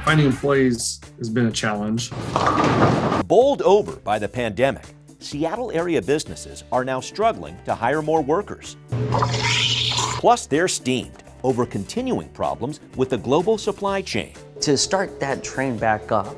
Finding employees has been a challenge. Bowled over by the pandemic, Seattle area businesses are now struggling to hire more workers. Plus, they're steamed over continuing problems with the global supply chain. To start that train back up,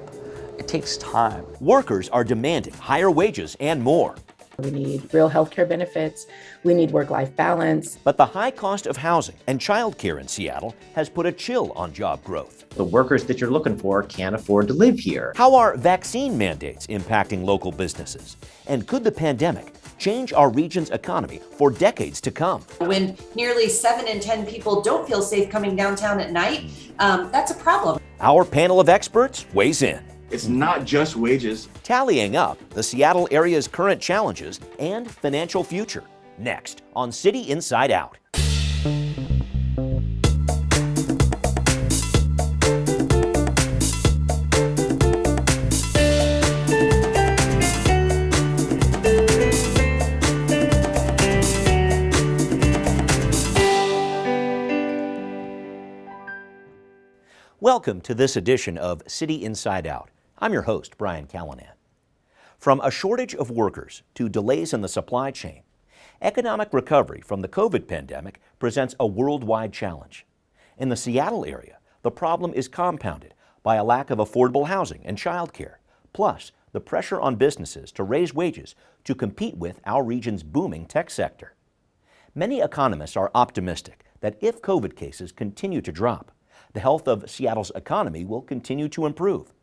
it takes time. Workers are demanding higher wages and more. We need real healthcare benefits. We need work-life balance. But the high cost of housing and childcare in Seattle has put a chill on job growth. The workers that you're looking for can't afford to live here. How are vaccine mandates impacting local businesses? And could the pandemic change our region's economy for decades to come? When nearly 7 in 10 people don't feel safe coming downtown at night, that's a problem. Our panel of experts weighs in. It's not just wages. Tallying up the Seattle area's current challenges and financial future. Next on City Inside Out. Welcome to this edition of City Inside Out. I'm your host, Brian Callanan. From a shortage of workers to delays in the supply chain, economic recovery from the COVID pandemic presents a worldwide challenge. In the Seattle area, the problem is compounded by a lack of affordable housing and childcare, plus the pressure on businesses to raise wages to compete with our region's booming tech sector. Many economists are optimistic that if COVID cases continue to drop, the health of Seattle's economy will continue to improve.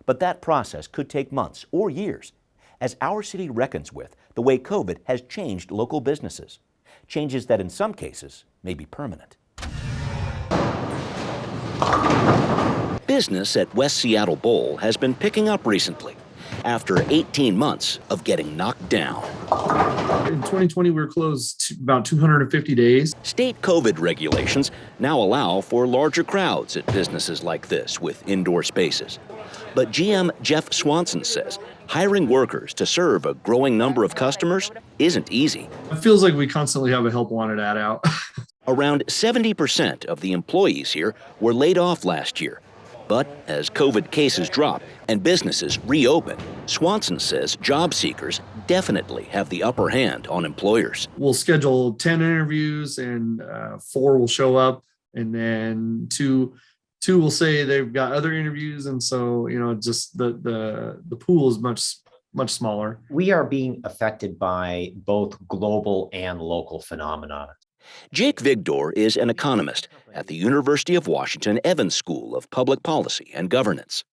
But that process could take months or years as our city reckons with the way COVID has changed local businesses, changes that in some cases may be permanent. Business at West Seattle Bowl has been picking up recently after 18 months of getting knocked down. In 2020, we were closed about 250 days. State COVID regulations now allow for larger crowds at businesses like this with indoor spaces. But GM Jeff Swanson says hiring workers to serve a growing number of customers isn't easy. It feels like we constantly have a help wanted ad out. Around 70% of the employees here were laid off last year. But as COVID cases drop and businesses reopen, Swanson says job seekers definitely have the upper hand on employers. We'll schedule 10 interviews and 4 will show up, and then two will say they've got other interviews, and so just the pool is much smaller. We are being affected by both global and local phenomena. Jake Vigdor is an economist at the University of Washington Evans School of Public Policy and Governance.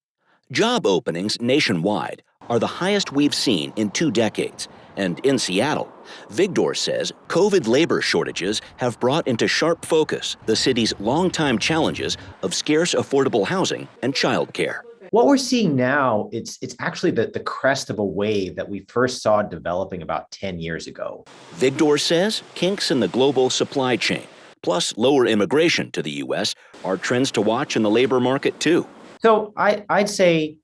Job openings nationwide are the highest we've seen in 2 decades. And in Seattle, Vigdor says COVID labor shortages have brought into sharp focus the city's longtime challenges of scarce affordable housing and childcare. What we're seeing now, it's actually the crest of a wave that we first saw developing about 10 years ago. Vigdor says kinks in the global supply chain, plus lower immigration to the U.S., are trends to watch in the labor market too. So I'd say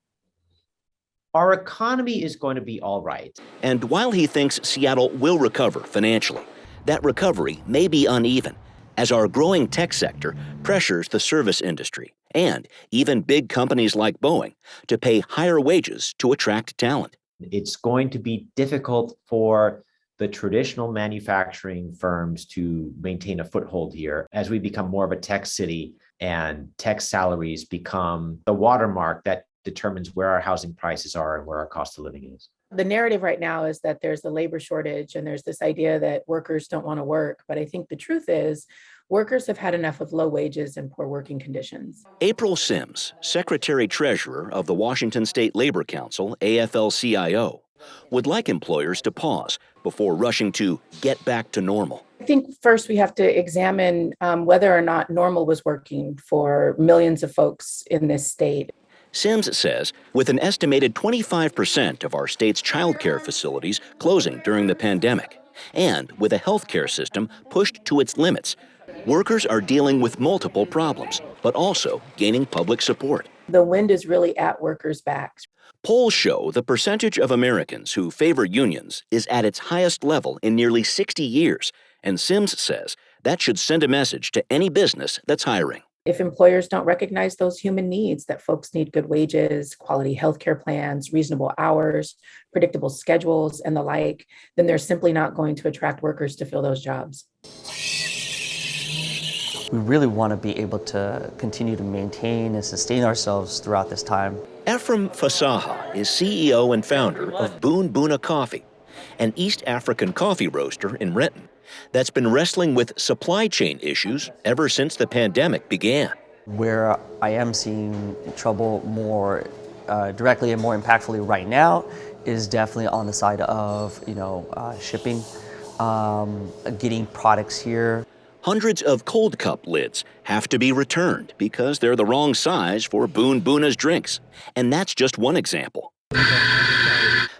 our economy is going to be all right. And while he thinks Seattle will recover financially, that recovery may be uneven as our growing tech sector pressures the service industry and even big companies like Boeing to pay higher wages to attract talent. It's going to be difficult for the traditional manufacturing firms to maintain a foothold here as we become more of a tech city and tech salaries become the watermark that determines where our housing prices are and where our cost of living is. The narrative right now is that there's a labor shortage and there's this idea that workers don't want to work. But I think the truth is workers have had enough of low wages and poor working conditions. April Sims, Secretary-Treasurer of the Washington State Labor Council, AFL-CIO, would like employers to pause before rushing to get back to normal. I think first we have to examine whether or not normal was working for millions of folks in this state. Sims says with an estimated 25% of our state's childcare facilities closing during the pandemic, and with a healthcare system pushed to its limits, workers are dealing with multiple problems, but also gaining public support. The wind is really at workers' backs. Polls show the percentage of Americans who favor unions is at its highest level in nearly 60 years, and Sims says that should send a message to any business that's hiring. If employers don't recognize those human needs, that folks need good wages, quality healthcare plans, reasonable hours, predictable schedules, and the like, then they're simply not going to attract workers to fill those jobs. We really want to be able to continue to maintain and sustain ourselves throughout this time. Efrem Fesaha is CEO and founder of Boona Coffee, an East African coffee roaster in Renton that's been wrestling with supply chain issues ever since the pandemic began. Where I am seeing trouble more directly and more impactfully right now is definitely on the side of shipping, getting products here. Hundreds of cold cup lids have to be returned because they're the wrong size for Boona's drinks. And that's just one example.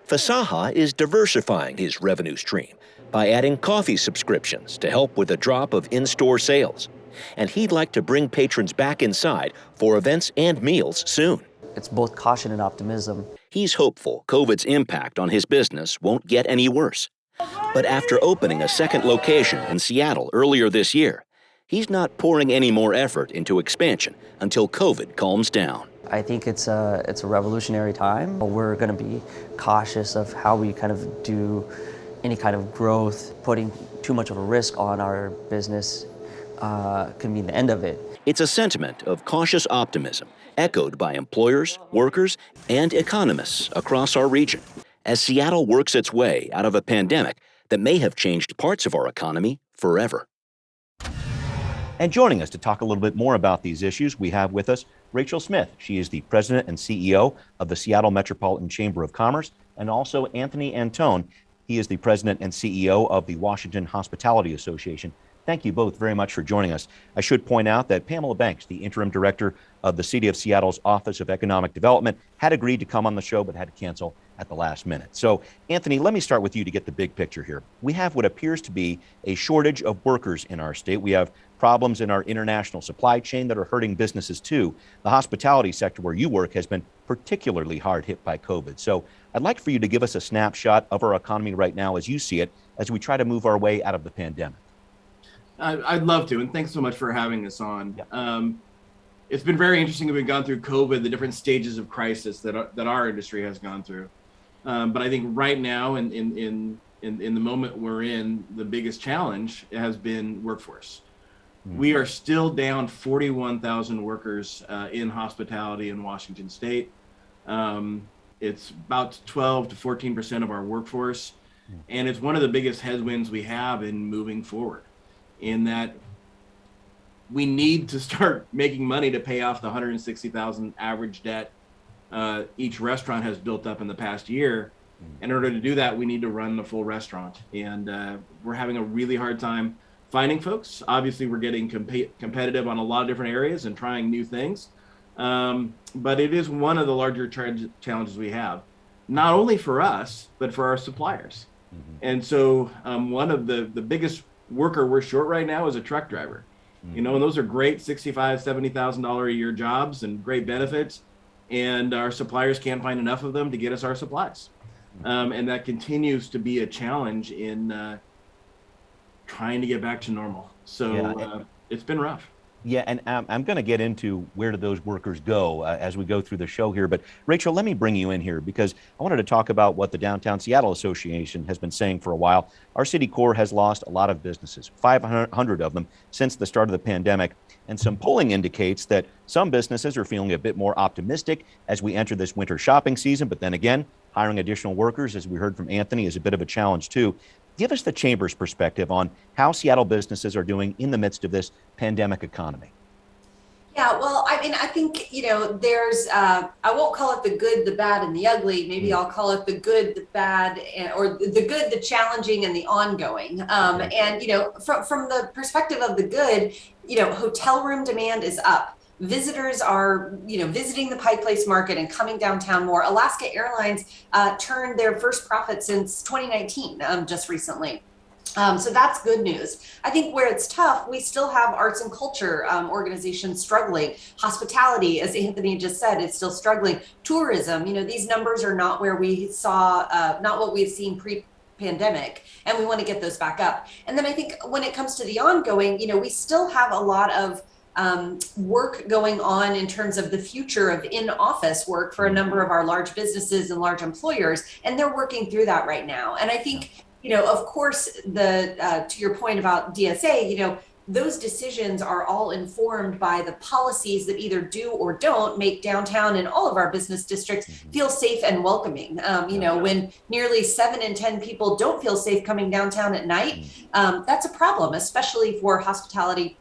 Fesaha is diversifying his revenue stream by adding coffee subscriptions to help with a drop of in-store sales. And he'd like to bring patrons back inside for events and meals soon. It's both caution and optimism. He's hopeful COVID's impact on his business won't get any worse. But after opening a second location in Seattle earlier this year, he's not pouring any more effort into expansion until COVID calms down. I think it's a revolutionary time. We're going to be cautious of how we kind of do any kind of growth. Putting too much of a risk on our business could mean the end of it. It's a sentiment of cautious optimism echoed by employers, workers, and economists across our region as Seattle works its way out of a pandemic that may have changed parts of our economy forever. And joining us to talk a little bit more about these issues, we have with us Rachel Smith. She is the president and CEO of the Seattle Metropolitan Chamber of Commerce, and also Anthony Anton. He is the president and CEO of the Washington Hospitality Association. Thank you both very much for joining us. I should point out that Pamela Banks, the interim director of the City of Seattle's Office of Economic Development, had agreed to come on the show but had to cancel at the last minute. So, Anthony, let me start with you to get the big picture here. We have what appears to be a shortage of workers in our state. We have problems in our international supply chain that are hurting businesses too. The hospitality sector where you work has been particularly hard hit by COVID. So I'd like for you to give us a snapshot of our economy right now as you see it, as we try to move our way out of the pandemic. I'd love to, and thanks so much for having us on. Yeah. It's been very interesting that we've gone through COVID, the different stages of crisis that our industry has gone through. But I think right now, in the moment we're in, the biggest challenge has been workforce. We are still down 41,000 workers in hospitality in Washington State. It's about 12 to 14% of our workforce. And it's one of the biggest headwinds we have in moving forward, in that we need to start making money to pay off the $160,000 average debt each restaurant has built up in the past year. In order to do that, we need to run the full restaurant. And we're having a really hard time finding folks. Obviously, we're getting competitive on a lot of different areas and trying new things. But it is one of the larger challenges we have, not only for us, but for our suppliers. And so one of the biggest worker we're short right now is a truck driver. You know, and those are great $65,000, $70,000 a year jobs and great benefits. And our suppliers can't find enough of them to get us our supplies. And that continues to be a challenge in trying to get back to normal. So it's been rough. Yeah, and I'm going to get into where do those workers go as we go through the show here. But Rachel, let me bring you in here because I wanted to talk about what the Downtown Seattle Association has been saying for a while. Our city core has lost a lot of businesses, 500 of them since the start of the pandemic. And some polling indicates that some businesses are feeling a bit more optimistic as we enter this winter shopping season. But then again, hiring additional workers, as we heard from Anthony, is a bit of a challenge too. Give us the Chamber's perspective on how Seattle businesses are doing in the midst of this pandemic economy. Yeah, well, I mean, I think, there's, I won't call it the good, the bad, and the ugly. Maybe I'll call it the good, the bad, or the good, the challenging, and the ongoing. And, from the perspective of the good, hotel room demand is up. Visitors are, visiting the Pike Place Market and coming downtown more. Alaska Airlines turned their first profit since 2019, just recently. So that's good news. I think where it's tough, we still have arts and culture organizations struggling. Hospitality, as Anthony just said, is still struggling. Tourism, these numbers are not where we saw, not what we've seen pre-pandemic, and we want to get those back up. And then I think when it comes to the ongoing, we still have a lot of work going on in terms of the future of in-office work for a number of our large businesses and large employers, and they're working through that right now. And I think, of course, to your point about DSA, those decisions are all informed by the policies that either do or don't make downtown and all of our business districts feel safe and welcoming. When nearly 7 in 10 people don't feel safe coming downtown at night, that's a problem, especially for hospitality,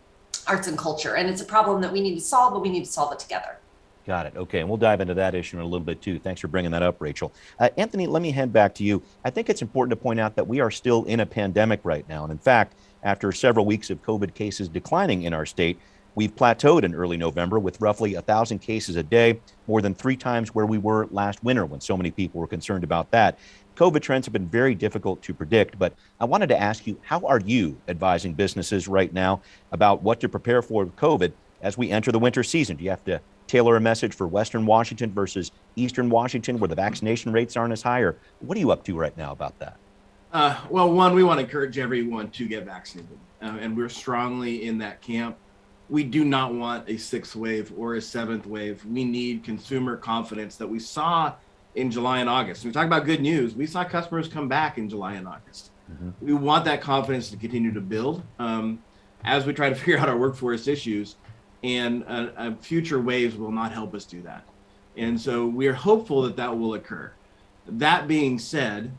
arts, and culture. And it's a problem that we need to solve, but we need to solve it together. Got it. Okay, and we'll dive into that issue in a little bit too. Thanks for bringing that up, Rachel. Anthony, let me head back to you. I think it's important to point out that we are still in a pandemic right now. And in fact, after several weeks of COVID cases declining in our state, we've plateaued in early November with roughly 1,000 cases a day, more than 3 times where we were last winter when so many people were concerned about that. COVID trends have been very difficult to predict, but I wanted to ask you, how are you advising businesses right now about what to prepare for with COVID as we enter the winter season? Do you have to tailor a message for Western Washington versus Eastern Washington where the vaccination rates aren't as high? Or what are you up to right now about that? Well, one, we want to encourage everyone to get vaccinated, and we're strongly in that camp. We do not want a 6th wave or a 7th wave. We need consumer confidence that we saw in July and August. When we talk about good news, we saw customers come back in July and August. We want that confidence to continue to build as we try to figure out our workforce issues, and future waves will not help us do that. And so we are hopeful that that will occur. That being said,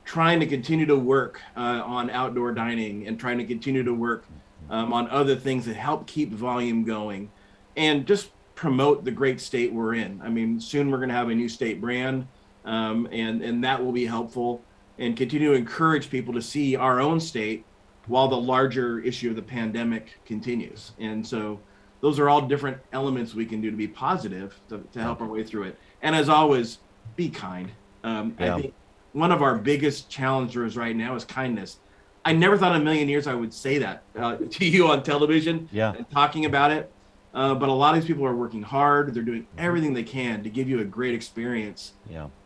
trying to continue to work on outdoor dining and trying to continue to work on other things that help keep volume going and just promote the great state we're in. I mean, soon we're going to have a new state brand, and that will be helpful, and continue to encourage people to see our own state while the larger issue of the pandemic continues. And so those are all different elements we can do to be positive to help our way through it. And as always, be kind. I think one of our biggest challenges right now is kindness. I never thought in a million years I would say that to you on television and talking about it. But a lot of these people are working hard. They're doing everything they can to give you a great experience.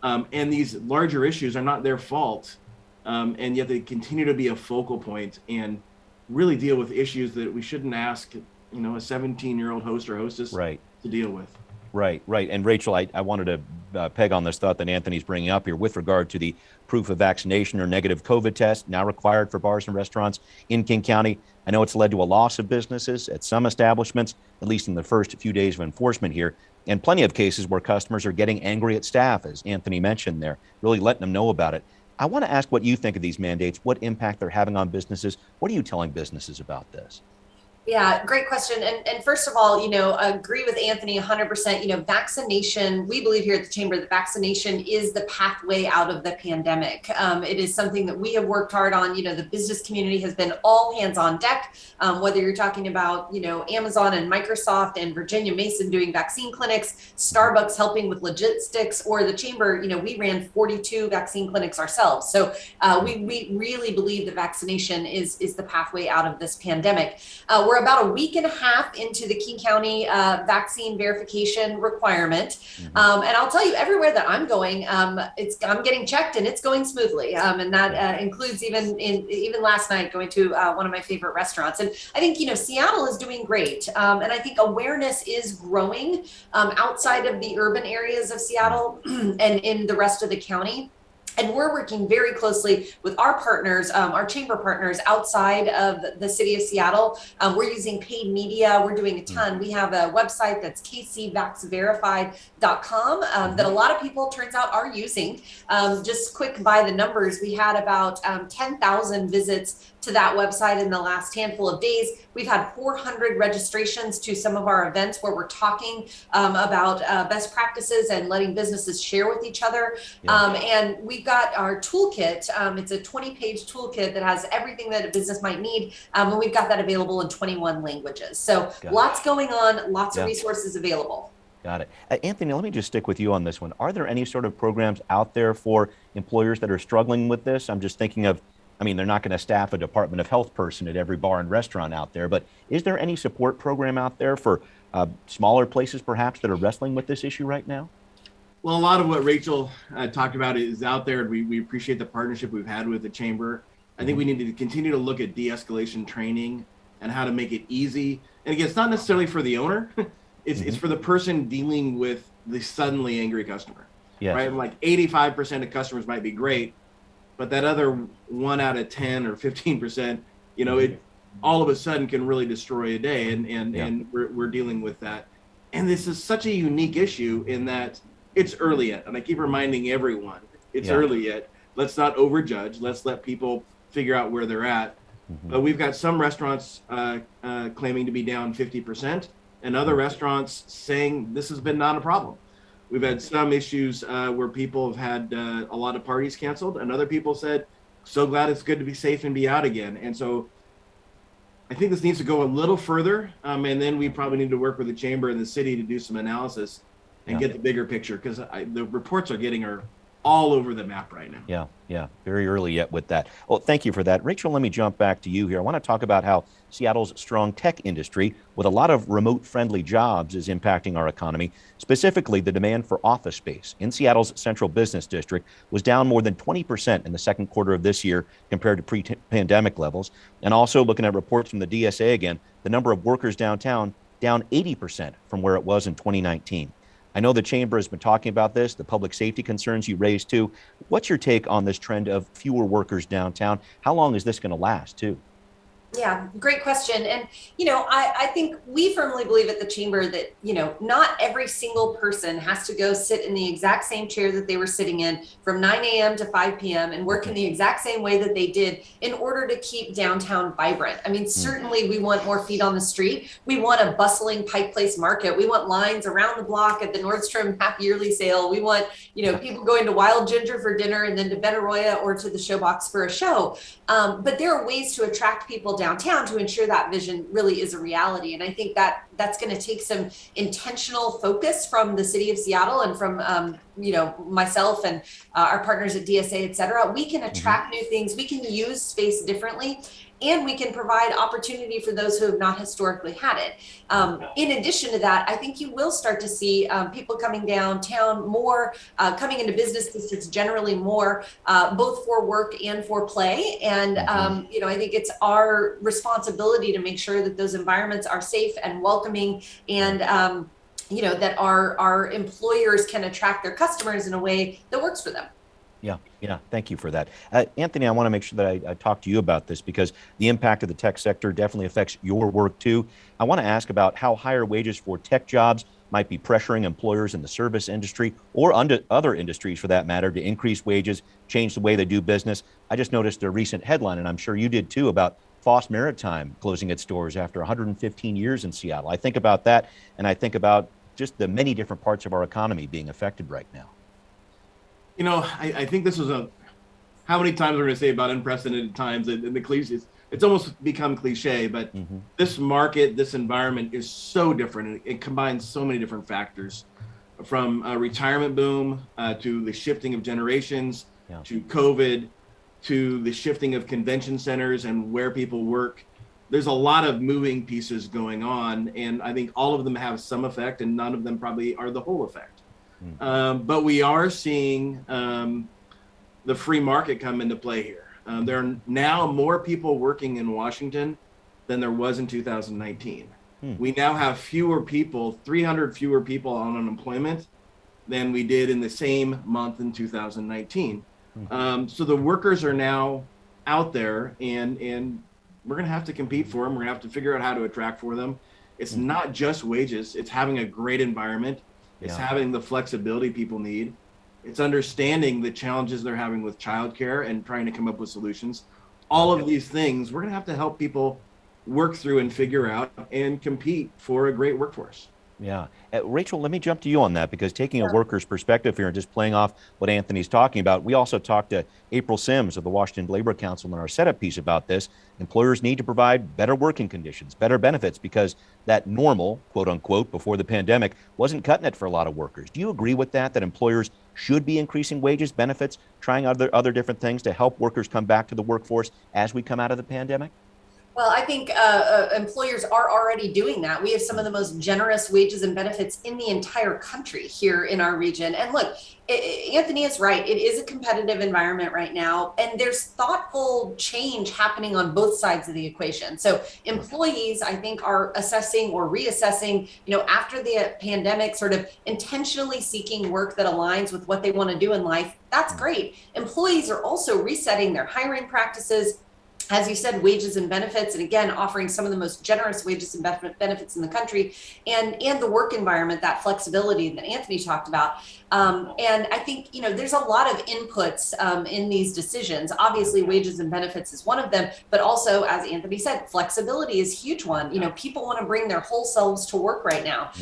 And these larger issues are not their fault. And yet they continue to be a focal point and really deal with issues that we shouldn't ask, a 17-year-old host or hostess to deal with. Right. And Rachel, I wanted to peg on this thought that Anthony's bringing up here with regard to the proof of vaccination or negative COVID test now required for bars and restaurants in King County. I know it's led to a loss of businesses at some establishments, at least in the first few days of enforcement here, and plenty of cases where customers are getting angry at staff, as Anthony mentioned there, really letting them know about it. I want to ask what you think of these mandates, what impact they're having on businesses. What are you telling businesses about this? Yeah, great question. And first of all, agree with Anthony 100%. Vaccination, we believe here at the Chamber that vaccination is the pathway out of the pandemic. It is something that we have worked hard on. The business community has been all hands on deck, whether you're talking about, Amazon and Microsoft and Virginia Mason doing vaccine clinics, Starbucks helping with logistics, or the Chamber, we ran 42 vaccine clinics ourselves. So we really believe that vaccination is the pathway out of this pandemic. We're about a week and a half into the King County vaccine verification requirement. And I'll tell you, everywhere that I'm going, I'm getting checked and it's going smoothly. And that includes even last night going to one of my favorite restaurants. And I think, Seattle is doing great. And I think awareness is growing outside of the urban areas of Seattle and in the rest of the county. And we're working very closely with our partners, our chamber partners outside of the city of Seattle. We're using paid media. We're doing a ton. We have a website that's kcvaxverified.com that a lot of people, turns out, are using. Just quick by the numbers, we had about 10,000 visits to that website in the last handful of days. We've had 400 registrations to some of our events where we're talking about best practices and letting businesses share with each other. And we've got our toolkit. It's a 20-page toolkit that has everything that a business might need. And we've got that available in 21 languages. So lots going on, lots of resources available. Got it. Anthony, let me just stick with you on this one. Are there any sort of programs out there for employers that are struggling with this? I'm just thinking of, they're not going to staff a Department of Health person at every bar and restaurant out there, but is there any support program out there for smaller places perhaps that are wrestling with this issue right now? Well, a lot of what Rachel talked about is out there. We appreciate the partnership we've had with the Chamber. I think we need to continue to look at de-escalation training and how to make it easy. And again, it's not necessarily for the owner. It's for the person dealing with the suddenly angry customer. Yes. Right? Like 85% of customers might be great, but that other 1 out of 10 or 15%, it all of a sudden can really destroy a day. And we're dealing with that. And this is such a unique issue in that it's early yet. And I keep reminding everyone, it's early yet. Let's not overjudge. Let's let people figure out where they're at. But we've got some restaurants claiming to be down 50%, and other restaurants saying this has been not a problem. We've had some issues where people have had a lot of parties canceled, and other people said, so glad it's good to be safe and be out again. And so I think this needs to go a little further, and then we probably need to work with the chamber and the city to do some analysis and get the bigger picture, because the reports are all over the map right now. Yeah, very early yet with that. Well, thank you for that. Rachel, let me jump back to you here. I want to talk about how Seattle's strong tech industry with a lot of remote-friendly jobs is impacting our economy. Specifically, the demand for office space in Seattle's central business district was down more than 20% in the second quarter of this year compared to pre-pandemic levels. And also looking at reports from the DSA again, the number of workers downtown down 80% from where it was in 2019. I know the chamber has been talking about this, the public safety concerns you raised too. What's your take on this trend of fewer workers downtown? How long is this going to last too? Yeah, great question. And, I think we firmly believe at the chamber that, not every single person has to go sit in the exact same chair that they were sitting in from 9 a.m. to 5 p.m. and work in the exact same way that they did in order to keep downtown vibrant. I mean, certainly we want more feet on the street. We want a bustling Pike Place market. We want lines around the block at the Nordstrom half yearly sale. We want, people going to Wild Ginger for dinner and then to Benaroya or to the Showbox for a show. But there are ways to attract people downtown to ensure that vision really is a reality. And I think that that's going to take some intentional focus from the city of Seattle and from, myself and our partners at DSA, et cetera. We can attract new things. We can use space differently. And we can provide opportunity for those who have not historically had it. In addition to that, I think you will start to see people coming downtown more, coming into business districts generally more, both for work and for play. And, I think it's our responsibility to make sure that those environments are safe and welcoming and, that our employers can attract their customers in a way that works for them. Yeah. Thank you for that. Anthony, I want to make sure that I talk to you about this because the impact of the tech sector definitely affects your work too. I want to ask about how higher wages for tech jobs might be pressuring employers in the service industry or other industries for that matter to increase wages, change the way they do business. I just noticed a recent headline, and I'm sure you did too, about Foss Maritime closing its doors after 115 years in Seattle. I think about that, and I think about just the many different parts of our economy being affected right now. I think this was how many times we're going to say about unprecedented times and the cliches. It's almost become cliche, but this market, this environment is so different. It combines so many different factors from a retirement boom to the shifting of generations, to COVID, to the shifting of convention centers and where people work. There's a lot of moving pieces going on, and I think all of them have some effect and none of them probably are the whole effect. But we are seeing the free market come into play here. There are now more people working in Washington than there was in 2019. We now have 300 fewer people on unemployment than we did in the same month in 2019. So the workers are now out there, and we're going to have to compete for them. We're going to have to figure out how to attract for them. It's not just wages. It's having a great environment. It's having the flexibility people need. It's understanding the challenges they're having with childcare and trying to come up with solutions. All of these things, we're going to have to help people work through and figure out and compete for a great workforce. Yeah. Rachel, let me jump to you on that because taking a worker's perspective here and just playing off what Anthony's talking about, we also talked to April Sims of the Washington Labor Council in our setup piece about this. Employers need to provide better working conditions, better benefits, because that normal, quote unquote, before the pandemic wasn't cutting it for a lot of workers. Do you agree with that employers should be increasing wages, benefits, trying other different things to help workers come back to the workforce as we come out of the pandemic? Well, I think employers are already doing that. We have some of the most generous wages and benefits in the entire country here in our region. And look, Anthony is right. It is a competitive environment right now, and there's thoughtful change happening on both sides of the equation. So employees, I think, are assessing or reassessing, after the pandemic, sort of intentionally seeking work that aligns with what they want to do in life. That's great. Employees are also resetting their hiring practices, as you said, wages and benefits, and again, offering some of the most generous wages and benefits in the country, and the work environment, that flexibility that Anthony talked about. And I think, there's a lot of inputs in these decisions. Obviously, wages and benefits is one of them, but also, as Anthony said, flexibility is a huge one. People want to bring their whole selves to work right now.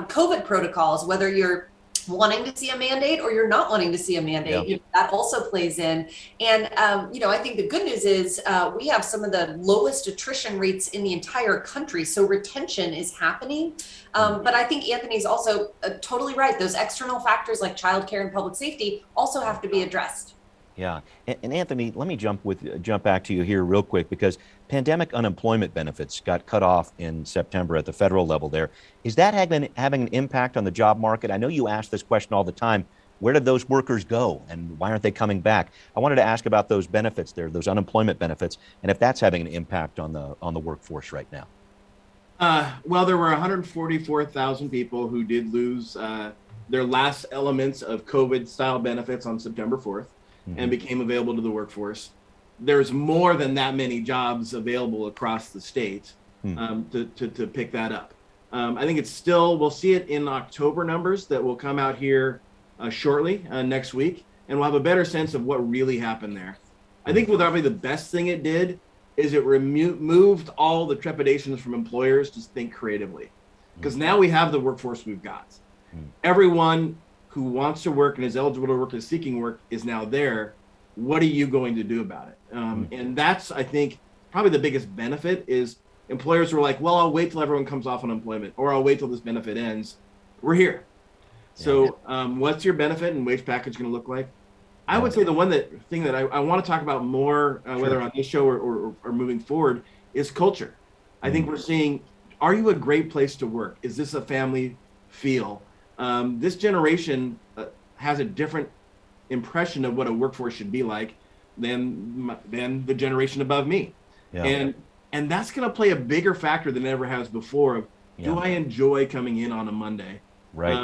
COVID protocols, whether you're wanting to see a mandate or you're not wanting to see a mandate, that also plays in. And, I think the good news is we have some of the lowest attrition rates in the entire country. So retention is happening. But I think Anthony's also totally right. Those external factors like childcare and public safety also have to be addressed. Yeah, and Anthony, let me jump back to you here real quick, because pandemic unemployment benefits got cut off in September at the federal level there. Is that having an impact on the job market? I know you ask this question all the time. Where did those workers go and why aren't they coming back? I wanted to ask about those benefits there, those unemployment benefits, and if that's having an impact on the workforce right now. Well, there were 144,000 people who did lose their last elements of COVID-style benefits on September 4th. And became available to the workforce. There's more than that many jobs available across the state to pick that up. I think we'll see it in October numbers that will come out here shortly next week, and we'll have a better sense of what really happened there. I think probably the best thing it did is it removed all the trepidations from employers to think creatively, because now we have the workforce we've got. Everyone who wants to work and is eligible to work and is seeking work is now there. What are you going to do about it? And that's, I think, probably the biggest benefit is employers were like, well, I'll wait till everyone comes off unemployment, or I'll wait till this benefit ends. We're here. So what's your benefit and wage package going to look like? I would say the thing that I want to talk about more, whether on this show or moving forward, is culture. I think we're seeing, are you a great place to work? Is this a family feel? This generation has a different impression of what a workforce should be like than the generation above me. And that's going to play a bigger factor than it ever has before of, do I enjoy coming in on a Monday? Right.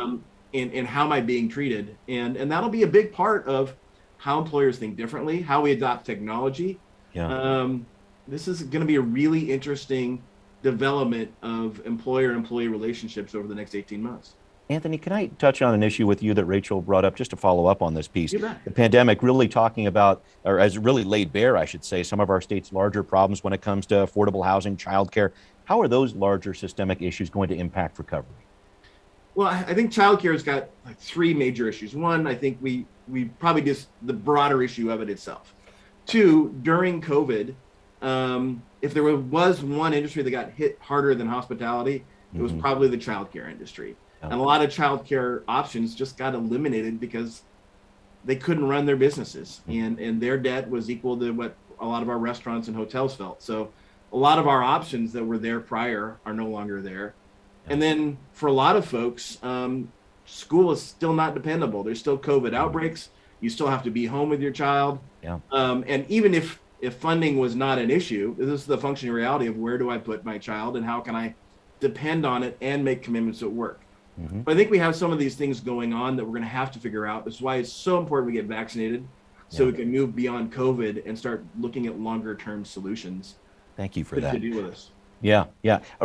And how am I being treated? And that'll be a big part of how employers think differently, how we adopt technology. This is going to be a really interesting development of employer-employee relationships over the next 18 months. Anthony, can I touch on an issue with you that Rachel brought up, just to follow up on this piece? The pandemic really talking about, or as really laid bare, I should say, some of our state's larger problems when it comes to affordable housing, childcare. How are those larger systemic issues going to impact recovery? Well, I think childcare has got like three major issues. One, I think we probably just the broader issue of it itself. Two, during COVID, if there was one industry that got hit harder than hospitality, it was probably the childcare industry. And a lot of childcare options just got eliminated because they couldn't run their businesses, and their debt was equal to what a lot of our restaurants and hotels felt. So a lot of our options that were there prior are no longer there. And then for a lot of folks, school is still not dependable. There's still COVID outbreaks. You still have to be home with your child. And even if funding was not an issue, this is the functioning reality of where do I put my child and how can I depend on it and make commitments at work. But I think we have some of these things going on that we're going to have to figure out. That's why it's so important we get vaccinated so we can move beyond COVID and start looking at longer term solutions. Thank you for that. To deal with this. Yeah.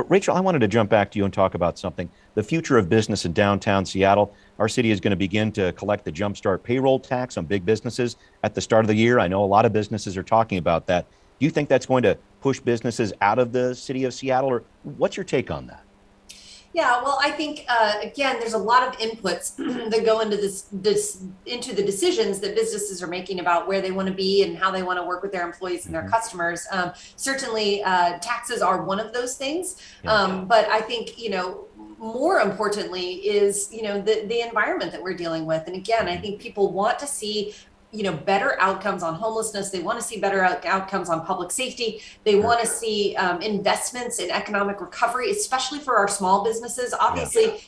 Rachel, I wanted to jump back to you and talk about something. The future of business in downtown Seattle. Our city is going to begin to collect the Jumpstart payroll tax on big businesses at the start of the year. I know a lot of businesses are talking about that. Do you think that's going to push businesses out of the city of Seattle, or what's your take on that? Yeah, well, I think, again, there's a lot of inputs that go into into the decisions that businesses are making about where they want to be and how they want to work with their employees and their customers. Certainly, taxes are one of those things. But I think, more importantly is, the environment that we're dealing with. And again, I think people want to see better outcomes on homelessness. They want to see better outcomes on public safety. They want to see investments in economic recovery, especially for our small businesses. Obviously,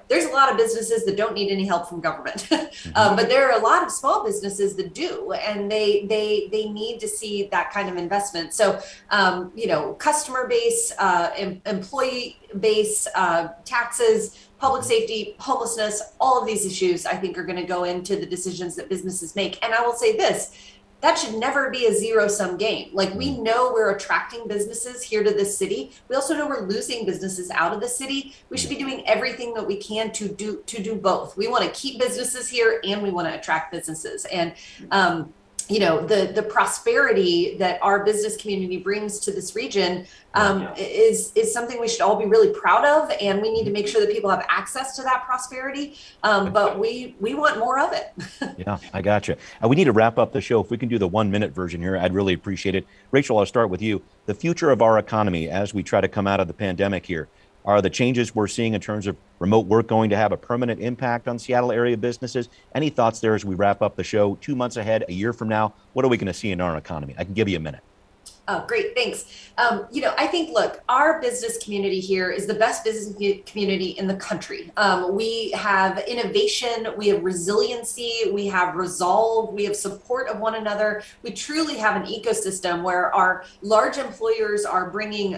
there's a lot of businesses that don't need any help from government, but there are a lot of small businesses that do, and they need to see that kind of investment. So, customer base, employee base, taxes, public safety, homelessness, all of these issues, I think, are going to go into the decisions that businesses make. And I will say this, that should never be a zero-sum game. Like, we know we're attracting businesses here to this city. We also know we're losing businesses out of the city. We should be doing everything that we can to do both. We want to keep businesses here, and we want to attract businesses. And the prosperity that our business community brings to this region is something we should all be really proud of, and we need to make sure that people have access to that prosperity. But we want more of it. Yeah, I gotcha. We need to wrap up the show. If we can do the 1-minute version here, I'd really appreciate it. Rachel, I'll start with you. The future of our economy as we try to come out of the pandemic here. Are the changes we're seeing in terms of remote work going to have a permanent impact on Seattle area businesses? Any thoughts there as we wrap up the show? 2 months ahead, a year from now, what are we going to see in our economy? I can give you a minute. Oh, great. Thanks. I think, look, our business community here is the best business community in the country. We have innovation, we have resiliency, we have resolve, we have support of one another. We truly have an ecosystem where our large employers are bringing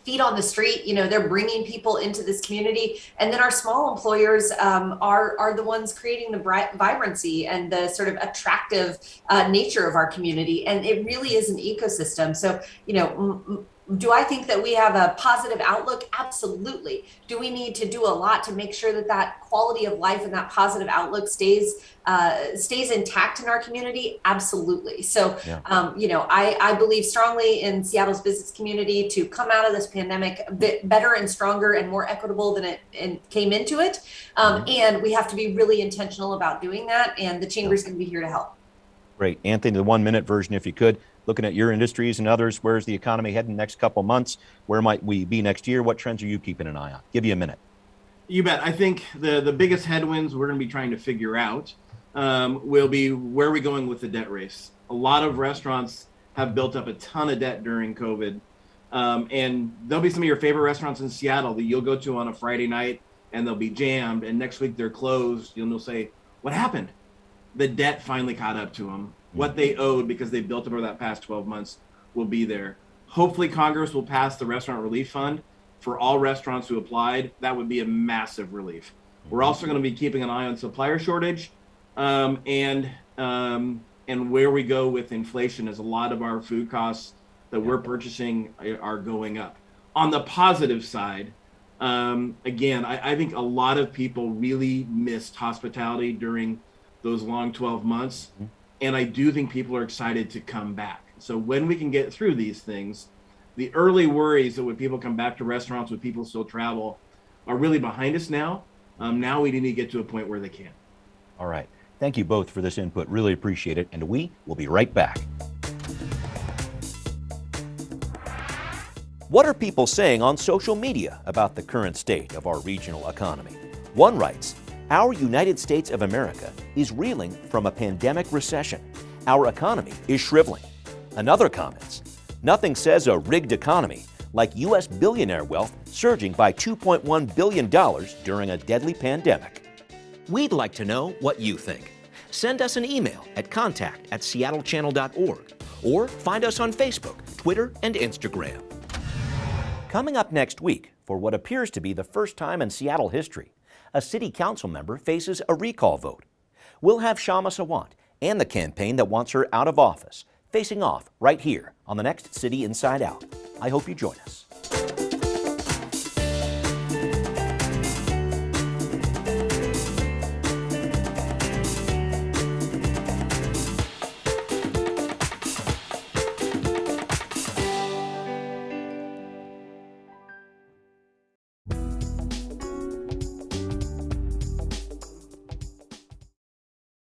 feet on the street. They're bringing people into this community, and then our small employers are the ones creating the vibrancy and the sort of attractive nature of our community. And it really is an ecosystem. So, do I think that we have a positive outlook? Absolutely. Do we need to do a lot to make sure that quality of life and that positive outlook stays intact in our community? Absolutely. So, I believe strongly in Seattle's business community to come out of this pandemic a bit better and stronger and more equitable than it came into it. And we have to be really intentional about doing that. And the Chamber is going to be here to help. Great. Anthony, the 1-minute version, if you could. Looking at your industries and others, where's the economy heading next couple months? Where might we be next year? What trends are you keeping an eye on? Give you a minute. You bet. I think the biggest headwinds we're going to be trying to figure out will be where are we going with the debt race. A lot of restaurants have built up a ton of debt during COVID. And there'll be some of your favorite restaurants in Seattle that you'll go to on a Friday night and they'll be jammed. And next week they're closed. You'll say, what happened? The debt finally caught up to them. What they owed because they built up over that past 12 months will be there. Hopefully Congress will pass the Restaurant Relief Fund for all restaurants who applied. That would be a massive relief. We're also going to be keeping an eye on supplier shortage and where we go with inflation, as a lot of our food costs that we're purchasing are going up. On the positive side, again, I think a lot of people really missed hospitality during those long 12 months. And I do think people are excited to come back. So when we can get through these things, the early worries that when people come back to restaurants, when people still travel, are really behind us now. Now we need to get to a point where they can. All right. Thank you both for this input. Really appreciate it. And we will be right back. What are people saying on social media about the current state of our regional economy? One writes, our United States of America is reeling from a pandemic recession. Our economy is shriveling. Another comments, nothing says a rigged economy like U.S. billionaire wealth surging by $2.1 billion during a deadly pandemic. We'd like to know what you think. Send us an email at contact@seattlechannel.org or find us on Facebook, Twitter, and Instagram. Coming up next week, for what appears to be the first time in Seattle history, a city council member faces a recall vote. We'll have Shama Sawant and the campaign that wants her out of office facing off right here on the next City Inside Out. I hope you join us.